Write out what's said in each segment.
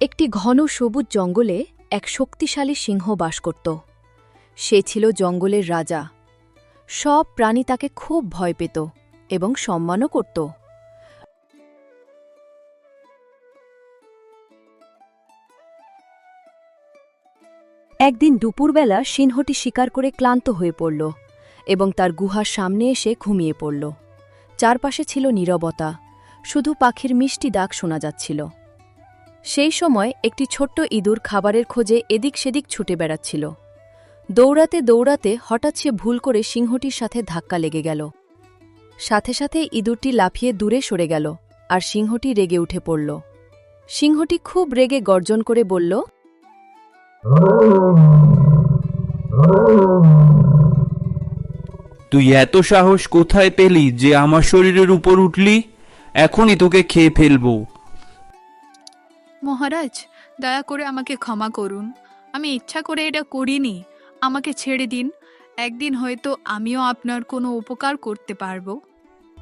একটি ঘন সবুজ জঙ্গলে এক শক্তিশালী সিংহ বাস করত। সে ছিল জঙ্গলের রাজা। সব প্রাণী তাকে খুব ভয় পেত এবং সম্মানও করত। একদিন দুপুরবেলা সিংহটি শিকার করে ক্লান্ত হয়ে পড়ল এবং তার গুহার সামনে এসে ঘুমিয়ে পড়ল। চারপাশে ছিল নীরবতা, শুধু পাখির মিষ্টি ডাক শোনা যাচ্ছিল। সেই সময় একটি ছোট্ট ইঁদুর খাবারের খোঁজে এদিক সেদিক ছুটে বেড়াচ্ছিল। দৌড়াতে দৌড়াতে হঠাৎ সে ভুল করে সিংহটির সাথে ধাক্কা লেগে গেল। সাথে সাথে ইঁদুরটি লাফিয়ে দূরে সরে গেল আর সিংহটি রেগে উঠে পড়ল। সিংহটি খুব রেগে গর্জন করে বলল, তুই এত সাহস কোথায় পেলি যে আমার শরীরের উপর উঠলি? এখনই তোকে খেয়ে ফেলবো। মহারাজ, দয়া করে আমাকে ক্ষমা করুন। আমি ইচ্ছা করে এটা করিনি। আমাকে ছেড়ে দিন। একদিন হয়তো আমিও আপনার কোনো উপকার করতে পারবো।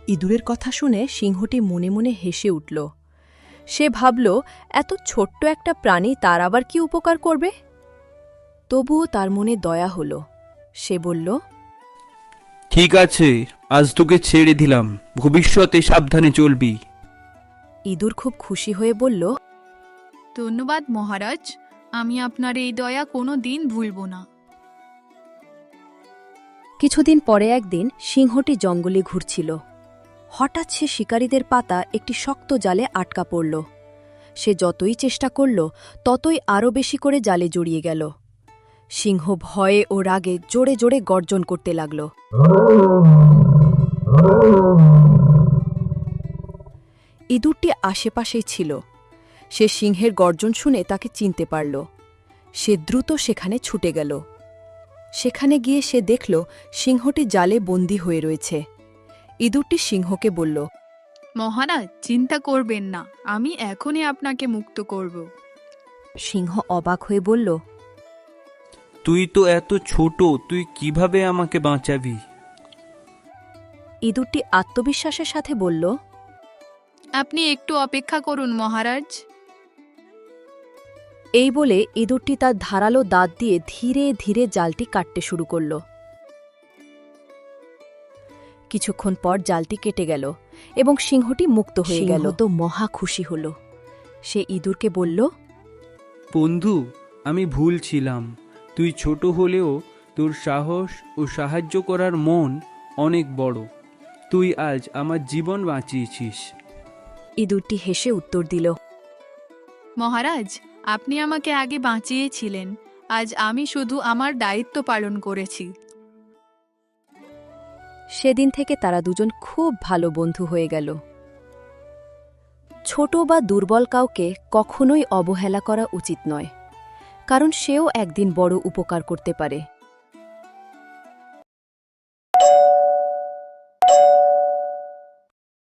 ইঁদুরের কথা শুনে সিংহটি মনে মনে হেসে উঠল। সে ভাবল, এত ছোট্ট একটা প্রাণী তার আবার কি উপকার করবে? তবুও তার মনে দয়া হল। সে বলল, ঠিক আছে, আজ তোকে ছেড়ে দিলাম। ভবিষ্যতে সাবধানে চলবি। ইঁদুর খুব খুশি হয়ে বলল, ধন্যবাদ মহারাজ, আমি আপনার এই দয়া কোনো দিন ভুলব না। কিছুদিন পরে একদিন সিংহটি জঙ্গলে ঘুরছিল। হঠাৎ সে শিকারীদের পাতা একটি শক্ত জালে আটকা পড়ল। সে যতই চেষ্টা করল ততই আরও বেশি করে জালে জড়িয়ে গেল। সিংহ ভয়ে ও রাগে জোরে জোরে গর্জন করতে লাগল। ইঁদুরটি আশেপাশেই ছিল। সে সিংহের গর্জন শুনে তাকে চিনতে পারল। সে দ্রুত সেখানে ছুটে গেল। সেখানে গিয়ে সে দেখল সিংহটি জালে বন্দী হয়ে রয়েছে। ইঁদুরটি সিংহকে বলল, মহারাজ, চিন্তা করবেন না, আমি এখনই আপনাকে মুক্ত করব। সিংহ অবাক হয়ে বলল, তুই তো এত ছোট, তুই কিভাবে আমাকে বাঁচাবি? ইঁদুরটি আত্মবিশ্বাসের সাথে বলল, আপনি একটু অপেক্ষা করুন মহারাজ। এই বলে ইঁদুরটি তার ধারালো দাঁত দিয়ে ধীরে ধীরে জালটি কাটতে শুরু করল। কিছুক্ষণ পর জালটি কেটে গেল এবং সিংহটি মুক্ত হয়ে গেল। তো মহা খুশি হল। সে ইঁদুরকে বলল, বন্ধু, আমি ভুল ছিলাম। তুই ছোট হলেও তোর সাহস ও সাহায্য করার মন অনেক বড়। তুই আজ আমার জীবন বাঁচিয়েছিস। ইঁদুরটি হেসে উত্তর দিল, মহারাজ, আপনি আমাকে আগে বাঁচিয়েছিলেন। আজ আমি শুধু আমার দায়িত্ব পালন করেছি। সেদিন থেকে তারা দুজন খুব ভালো বন্ধু হয়ে গেল। ছোট বা দুর্বল কাউকে কখনোই অবহেলা করা উচিত নয়, কারণ সেও একদিন বড় উপকার করতে পারে।